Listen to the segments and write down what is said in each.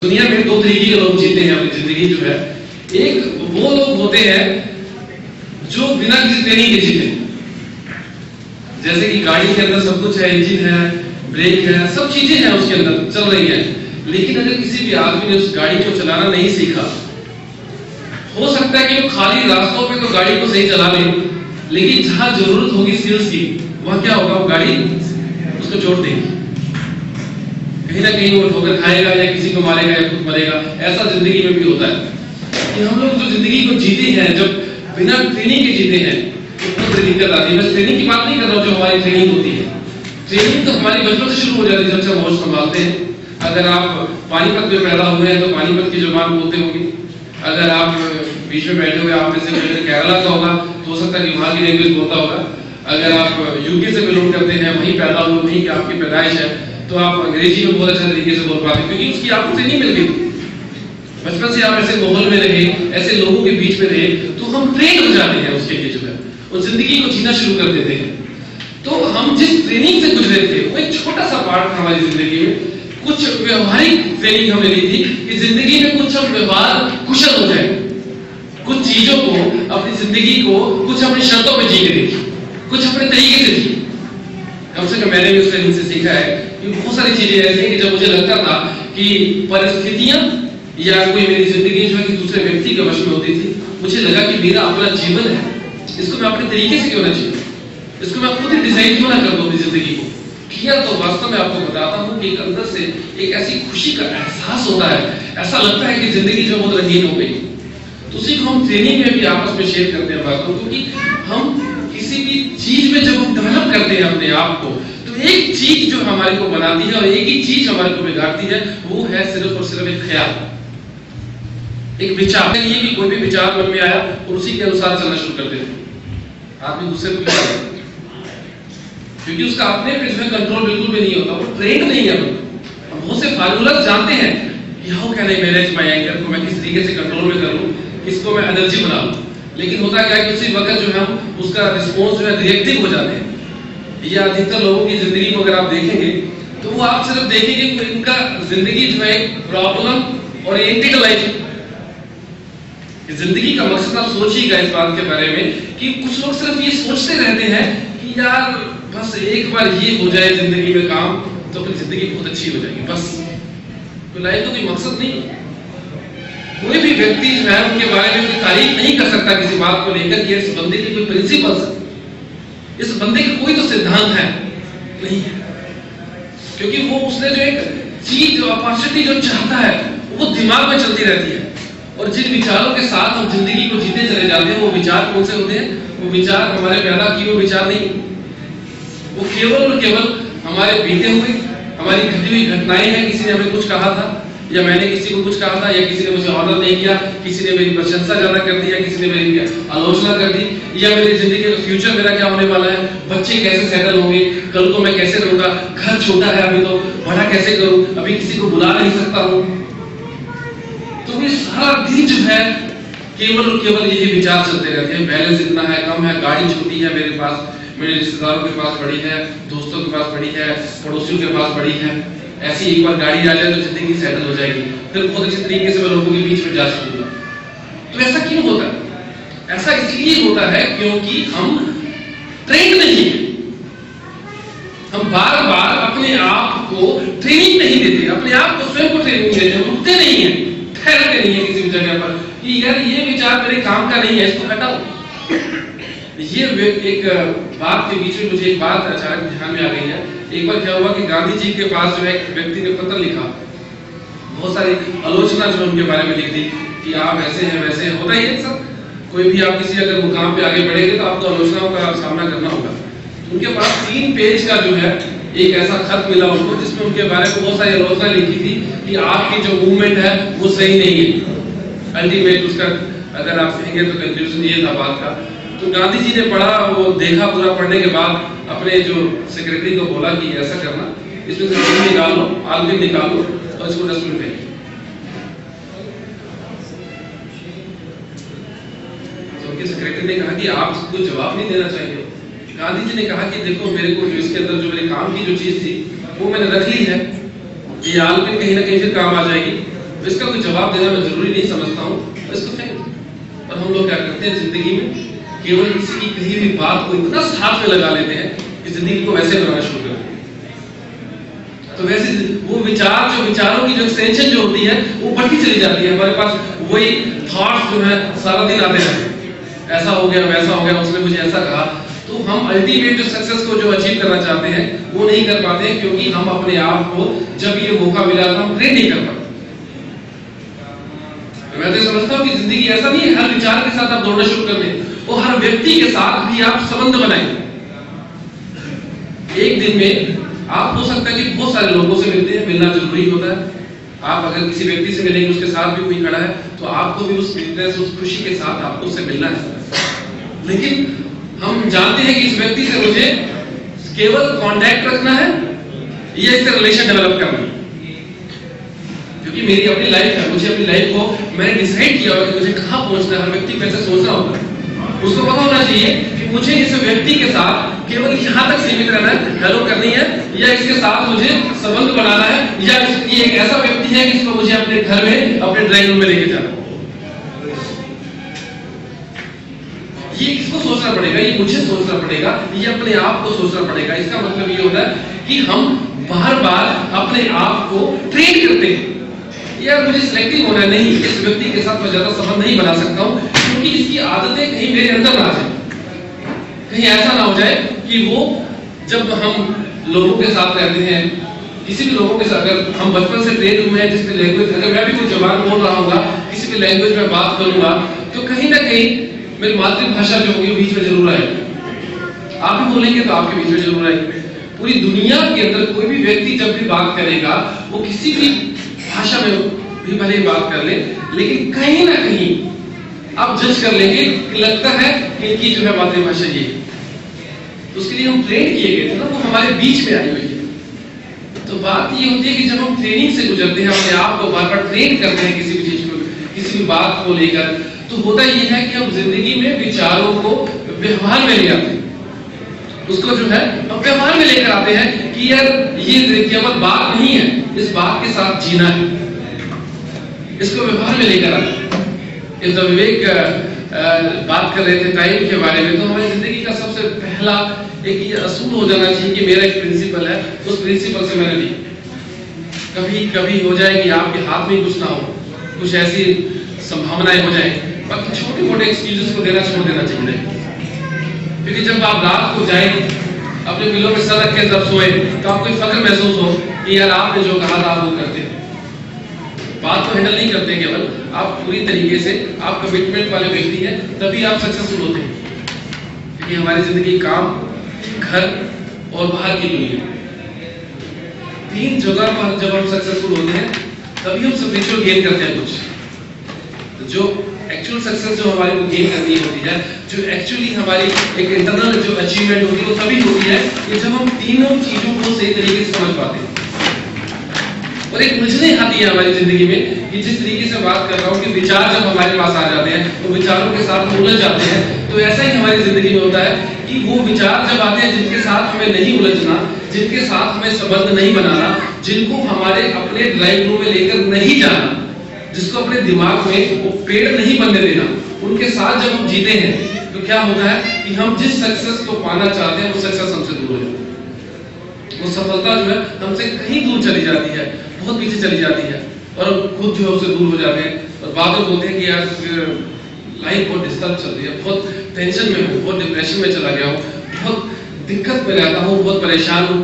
दुनिया में दो तरीके के लोग जीते हैं अपनी जिंदगी जो है। एक वो लोग होते हैं जो बिना किसी ट्रेनिंग के जीते, जैसे कि गाड़ी के अंदर सब कुछ है, इंजन है, ब्रेक है, सब चीजें हैं उसके अंदर चल रही है, लेकिन अगर किसी भी आदमी ने उस गाड़ी को चलाना नहीं सीखा, हो सकता है कि वो खाली रास्तों पे तो गाड़ी को सही चला ले, लेकिन जहां जरूरत होगी स्किल्स की वहां क्या होगा, वो गाड़ी उसको छोड़ देगी, कहीं ना कहीं वो ठोकर खाएगा या किसी को मारेगा या खुद मरेगा। ऐसा जिंदगी में भी होता है कि हम लोग जो जिंदगी को जीते हैं, जब बिना ट्रेनिंग के जीते हैं तो बहुत दिक्कत आती है। मैं ट्रेनिंग की बात नहीं कर रहा हूँ, जो हमारी ट्रेनिंग होती है, ट्रेनिंग तो हमारी बचपन से शुरू हो जाती है, जब से हम होश संभालते हैं। अगर आप पानीपत में पैदा हुए हैं तो पानीपत की जुबान बोलते होंगे, अगर आप बीच में बैठे हुए आप में से केरला का होगा तो हो सकता है कि वहां की लैंग्वेज बोलता होगा, अगर आप यूके से बिलोंग करते हैं, वहीं पैदा हुए, वहीं की आपकी पैदाइश है, तो आप अंग्रेजी में बहुत अच्छा तरीके से बोल पाते हैं, क्योंकि उसकी आपको ट्रेनिंग मिल गई। बचपन से आप ऐसे माहौल में रहे, ऐसे लोगों के बीच में रहे, तो हम ट्रेन हो जाते हैं उसके लिए जो है, और जिंदगी को जीना शुरू कर देते हैं। तो हम जिस ट्रेनिंग से गुजरे थे वो एक छोटा सा पार्ट था हमारी जिंदगी में। कुछ व्यवहारिक ट्रेनिंग हमें ली थी कि जिंदगी में कुछ हम व्यवहार कुशल हो जाए, कुछ चीजों को, अपनी जिंदगी को कुछ अपनी शर्तों में जी के देखी, कुछ अपने तरीके से जी। कम से कम मैंने भी उस ट्रेनिंग से सीखा है कि बहुत सारी चीजें ऐसी हैं कि जब मुझे लगता था कि परिस्थितियां या कोई मेरी जिंदगी जो है कि दूसरे व्यक्ति के वश में होती थी, मुझे लगा कि मेरा अपना जीवन है, इसको मैं अपने तरीके से क्यों ना जीऊं, इसको मैं खुद ही डिजाइन क्यों ना कर दूं अपनी जिंदगी को। किया तो वास्तव में आपको बताता हूं कि अंदर से एक ऐसी खुशी का एहसास होता है, ऐसा लगता है कि जिंदगी जो बहुत रंगीन हो गई। तो उसी को हम ट्रेनिंग में भी आपस में शेयर करते हैं बात को, क्योंकि हम किसी भी चीज में जब हम डेवलप करते हैं अपने आप को, तो एक चीज जो हमारे को बनाती है और एक ही चीज हमारे को बिगाड़ती है, वो है सिर्फ और सिर्फ एक ख्याल, एक विचार। ये कि कोई भी विचार मन में आया और उसी के अनुसार चलना शुरू कर देते आदमी दूसरे को, क्योंकि उसका अपने पे जो है कंट्रोल बिल्कुल भी नहीं होता, वो ट्रेंड नहीं है। हम बहुत से फार्मूला जानते हैं कि how can I manage my anger, को मैं किस तरीके से कंट्रोल में करूं, इसको मैं एनर्जी बना लूं, लेकिन होता क्या है कि उसी वक्त जो है हम उसका रिस्पॉन्स जो है रिएक्टिव हो जाते हैं। ये अधिकतर लोगों की जिंदगी को अगर आप देखेंगे तो वो आप सिर्फ देखेंगे कि इनका जिंदगी जो है प्रॉब्लम ओरिएंटेड लाइफ, जिंदगी का मकसद आप सोचिएगा इस बात के बारे में कि कुछ लोग सिर्फ ये सोचते रहते हैं कि यार बस एक बार ये हो जाए जिंदगी में काम, तो फिर जिंदगी बहुत अच्छी हो जाएगी, बस। तो लाइफ का कोई मकसद नहीं। कोई भी व्यक्ति जो है उनके बारे में कोई तारीफ नहीं कर सकता किसी बात को लेकर कि इस बंदे के कोई प्रिंसिपल्स, इस बंदे का कोई तो सिद्धांत है नहीं है, क्योंकि वो उसने जो एक चीज, जो अपॉर्चुनिटी जो चाहता है वो दिमाग में चलती रहती है। और जिन विचारों के साथ हम जिंदगी को जीते चले जाते हैं, वो विचार कौन से होते हैं? वो विचार हमारे पैदा किए हुए विचार नहीं, वो केवल और केवल हमारे बीते हुए, हमारी घटी हुई घटनाएं हैं। किसी ने हमें कुछ कहा था, या मैंने किसी को कुछ कहा था, या किसी ने मुझे ऑनर नहीं किया, किसी ने मेरी प्रशंसा ज्यादा कर दी, या किसी ने मेरी आलोचना कर दी, या मेरी जिंदगी का फ्यूचर मेरा क्या होने वाला है, बच्चे कैसे सेटल होंगे, कल को मैं कैसे रहूंगा, घर छोटा है अभी तो बड़ा कैसे करूं, अभी किसी को बुला नहीं सकता हूं। तो ये सारा दिन जो है केवल और केवल यही विचार चलते रहते हैं। बैलेंस इतना है, कम है, गाड़ी छोटी है मेरे पास, मेरे रिश्तेदारों के पास बड़ी है, दोस्तों के पास बड़ी है, पड़ोसियों के पास बड़ी है। ऐसी एक बार गाड़ी आ जाए तो जिंदगी सेटल हो जाएगी, फिर बहुत अच्छे तरीके से मैं लोगों के बीच में जा सकूंगा। तो ऐसा क्यों होता है? ऐसा इसलिए होता है क्योंकि हम ट्रेंड नहीं है, हम बार बार अपने आप को ट्रेनिंग नहीं देते, अपने आप को स्वयं को ट्रेनिंग देते, रुकते नहीं है, ठहरते नहीं है किसी भी जगह पर कि यार ये विचार मेरे काम का नहीं है, इसको हटाओ। ये एक बात के बीच में मुझे एक बात अचानक ध्यान में आ गई है। एक बार क्या हुआ कि गांधी जी के पास जो है एक व्यक्ति ने पत्र लिखा, बहुत सारी आलोचना जो उनके बारे में लिख दी कि आप ऐसे हैं वैसे हैं, होता ही है सब, कोई भी आप किसी अगर मुकाम पे आगे बढ़ेंगे तो आपको आलोचनाओं का सामना करना होगा। उनके पास 3 पेज का जो है एक ऐसा खत मिला उनको, जिसमें उनके बारे में बहुत सारी आलोचना लिखी थी कि आपकी जो मूवमेंट है वो सही नहीं है। अल्टीमेट उसका अगर आप कहेंगे तो कंक्लूजन ये था बात का। तो गांधी जी ने पढ़ा, वो देखा, पूरा पढ़ने के बाद अपने जो सेक्रेटरी को बोला कि ऐसा करना, इसमें से पेन निकाल लो, आलपिन निकाल लो और इसको डस्टबिन फेंक। तो उनके सेक्रेटरी ने कहा कि आप इसको जवाब नहीं देना चाहिए। गांधी जी ने कहा कि देखो मेरे को जो इसके अंदर जो मेरे काम की जो चीज थी वो मैंने रख ली है, ये आलपिन कहीं ना कहीं फिर काम आ जाएगी, अब इसका कोई जवाब देना मैं जरूरी नहीं समझता हूँ, इसको फेंक दो। और हम लोग क्या करते हैं जिंदगी में, केवल किसी की कही हुई बात को इतना हाथ में लगा लेते हैं कि जिंदगी को वैसे बनाना शुरू कर देते हैं। तो वैसे वो विचार, जो विचारों की जो एक्सटेंशन जो होती है वो बढ़ती चली जाती है। हमारे पास वही थॉट्स जो है सारा दिन आते रहते हैं, ऐसा हो गया, वैसा हो गया, उसने मुझे ऐसा कहा। तो हम अल्टीमेट जो सक्सेस को जो अचीव करना चाहते हैं वो नहीं कर पाते हैं, क्योंकि हम अपने आप को जब ये मौका मिला तो हम ट्रेन नहीं कर पाते। मैं तो समझता हूँ कि जिंदगी ऐसा नहीं है हर विचार के साथ आप दौड़ना शुरू कर दें, और हर व्यक्ति के साथ भी आप संबंध बनाएं। एक दिन में आप हो सकता है कि बहुत सारे लोगों से मिलते हैं, मिलना जरूरी होता है। आप अगर किसी व्यक्ति से मिलेंगे, उसके साथ भी कोई खड़ा है, तो आपको भी उस फिटनेस, उस खुशी के साथ आपको उससे मिलना है। लेकिन हम जानते हैं कि इस व्यक्ति से मुझे केवल कांटेक्ट रखना है या इससे रिलेशन डेवलप करना है, क्योंकि मेरी अपनी लाइफ है, मुझे अपनी लाइफ को मैंने डिसाइड किया होगा कि मुझे कहाँ पहुंचना है। हर व्यक्ति कैसे सोचना होगा, उसको पता होना चाहिए कि मुझे इस व्यक्ति के साथ केवल यहाँ तक सीमित रहना है, हेलो करनी है, या इसके साथ मुझे संबंध बनाना है, या ये एक ऐसा व्यक्ति है जिसको मुझे अपने घर में, अपने ड्राइंग रूम में लेके जाना है। ये किसको सोचना पड़ेगा? ये मुझे सोचना पड़ेगा, ये अपने आप को सोचना पड़ेगा। इसका मतलब ये होता है कि हम बार बार अपने आप को ट्रेन करते हैं, यार मुझे सिलेक्टिव होना नहीं, इस व्यक्ति के साथ मैं ज्यादा संबंध नहीं बना सकता हूं, क्योंकि इसकी आदतें कहीं मेरे अंदर ना आ जाए। कहीं ऐसा ना हो जाए कि वो, जब हम लोगों के साथ रहते हैं, किसी भी लोगों के साथ, अगर हम बचपन से ट्रेन हुए हैं जिसकी लैंग्वेज, अगर मैं भी कोई जबान बोल रहा हूँ, किसी भी लैंग्वेज में बात करूंगा, तो कहीं ना कहीं मेरी मातृभाषा जो होगी बीच में जरूर आएगी। आप भी बोलेंगे तो आपके बीच में जरूर आएगी। पूरी दुनिया के अंदर कोई भी व्यक्ति जब भी बात करेगा, वो किसी भी भाषा में भी भले बात कर ले, लेकिन कहीं ना कहीं आप जज कर लेंगे कि लगता है कि इनकी जो है मातृभाषा ये है। तो उसके लिए हम ट्रेन किए गए थे ना, वो हमारे बीच में आई हुई है। तो बात ये होती है कि जब हम ट्रेनिंग से गुजरते हैं, अपने आप को बार बार ट्रेन करते हैं किसी भी चीज को, किसी भी बात को लेकर, तो होता ये है कि हम जिंदगी में विचारों को व्यवहार में ले आते हैं। उसको जो है हम व्यवहार में लेकर आते हैं कि यार ये केवल बात नहीं है, इस बात के साथ जीना है, इसको व्यवहार में लेकर आते हैं। इस विवेक बात कर रहे थे टाइम के बारे में, तो हमारी जिंदगी का सबसे पहला एक ये असूल हो जाना चाहिए कि मेरा एक प्रिंसिपल है, उस प्रिंसिपल से मैंने ली। कभी कभी हो जाए कि आपके हाथ में कुछ ना हो, कुछ ऐसी संभावनाएं हो जाए, बाकी छोटे मोटे एक्सक्यूजेस को देना छोड़ देना चाहिए। क्योंकि जब आप रात को जाए अपने पिलो में सर रख के जब सोए, तो आपको फख्र महसूस हो कि यार आपने जो कहा था आप वो करते हैं। बात को हैंडल नहीं करते, केवल आप पूरी तरीके से आप कमिटमेंट वाले व्यक्ति हैं, तभी आप सक्सेसफुल होते हैं। क्योंकि हमारी जिंदगी काम, घर और बाहर की दुनिया, तीन जगह पर जब हम सक्सेसफुल होते हैं, तभी हम स्पिरिचुअल गेन करते हैं कुछ। तो जो एक्चुअल सक्सेस जो हमारे को गेन करनी होती है, जो एक्चुअली हमारी एक इंटरनल जो अचीवमेंट होती है, वो तभी होती है कि जब हम तीनों चीजों को सही तरीके से समझ पाते हैं। और एक उलझने आती है हमारी जिंदगी में कि जिस तरीके से बात कर रहा हूँ कि विचार जब हमारे पास आ जाते हैं तो विचारों के साथ हम उलझ जाते हैं। तो ऐसा ही हमारी जिंदगी में होता है कि वो विचार जब आते हैं जिनके साथ हमें नहीं उलझना, जिनके साथ हमें संबंध नहीं बनाना, जिनको हमारे अपने ड्राइंग रूम में लेकर नहीं जाना, जिसको अपने दिमाग में वो पेड़ नहीं बनने देना, उनके साथ जब हम जीते हैं तो क्या होता है कि हम जिस सक्सेस को पाना चाहते हैं वो सक्सेस हमसे दूर हो जाती है। वो सफलता जो है हमसे कहीं दूर चली जाती है, बहुत पीछे चली जाती है, और खुद जो है उससे दूर हो जाते हैं। और बाद में बोलते हैं कि यार लाइफ बहुत डिस्टर्ब चल रही है, बहुत टेंशन में हूँ, बहुत डिप्रेशन में चला गया हूँ, बहुत दिक्कत में रहता हूँ, बहुत परेशान हूँ,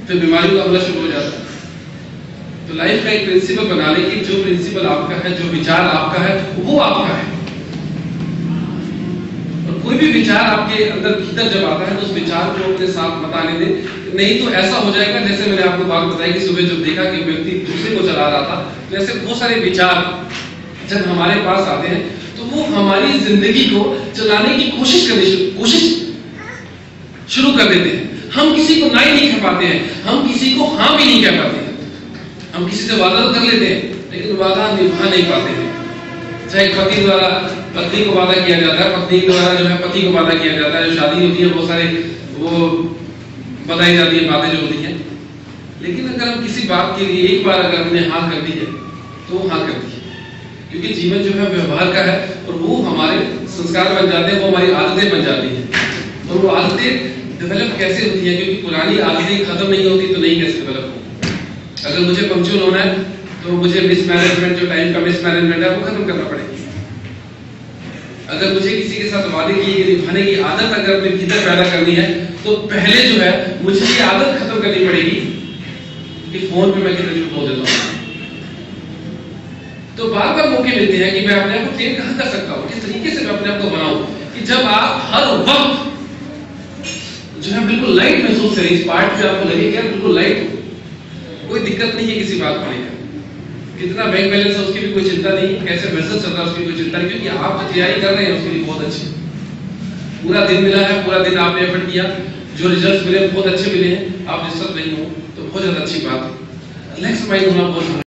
फिर बीमारी का हमला शुरू हो जाता है। तो लाइफ का एक प्रिंसिपल बना ले कि जो प्रिंसिपल आपका है, जो विचार आपका है, वो आपका है। और कोई भी विचार आपके अंदर भीतर जब आता है तो उस विचार को अपने साथ मत आने दें, नहीं तो ऐसा हो जाएगा जैसे मैंने आपको बात बताई कि सुबह जब देखा कि व्यक्ति दूसरे को चला रहा था, तो ऐसे बहुत सारे विचार जब हमारे पास आते हैं तो वो हमारी जिंदगी को चलाने की कोशिश शुरू कर देते हैं। हम किसी को ना ही नहीं कह पाते हैं, हम किसी को हाँ भी नहीं कह पाते हैं। हम किसी से वादा कर लेते हैं लेकिन वादा निभा नहीं पाते हैं। चाहे पति द्वारा पत्नी को वादा किया जाता है, पत्नी द्वारा जो है पति को वादा किया जाता है, जो शादी होती है बहुत सारे वो बताई जाती है बातें जो होती हैं। लेकिन अगर हम किसी बात के लिए एक बार अगर हमने हाँ कर दी है तो वो हाँ करती है, क्योंकि जीवन जो है व्यवहार का है और वो हमारे संस्कार बन जाते हैं, वो हमारी आदतें बन जाती हैं। और वो आदतें डेवलप कैसे होती है, क्योंकि पुरानी आदतें खत्म नहीं होती तो नहीं कैसे डेवलप होगी। अगर मुझे पंक्चुअल होना है तो मुझे मिसमैनेजमेंट, जो टाइम का मिसमैनेजमेंट है, वो खत्म करना पड़ेगा। अगर मुझे किसी के साथ वादे की निभाने की आदत अगर अपने भीतर पैदा करनी है तो पहले जो है मुझे ये आदत खत्म करनी पड़ेगी कि फोन पे मैं कितने झूठ बोल देता हूँ। तो बार बार मौके मिलते हैं कि मैं अपने आप को ट्रेन कहाँ कर सकता हूँ, किस तरीके से मैं अपने आप को बनाऊं कि जब आप हर वक्त जो है बिल्कुल लाइट महसूस करें, इस पार्ट पे आपको लगे कि यार बिल्कुल लाइट, कोई दिक्कत नहीं है किसी बात को लेकर, कितना बैंक बैलेंस है उसकी भी कोई चिंता नहीं, कैसे बिजनेस चल रहा है उसकी कोई चिंता नहीं, क्योंकि आप जो तैयारी कर रहे हैं उसके लिए बहुत अच्छी, पूरा दिन मिला है, पूरा दिन आपने एफर्ट किया, जो रिजल्ट मिले बहुत अच्छे मिले हैं, आप डिस्टर्ब नहीं हो तो बहुत ज्यादा अच्छी बात है। रिलैक्स माइंड होना बहुत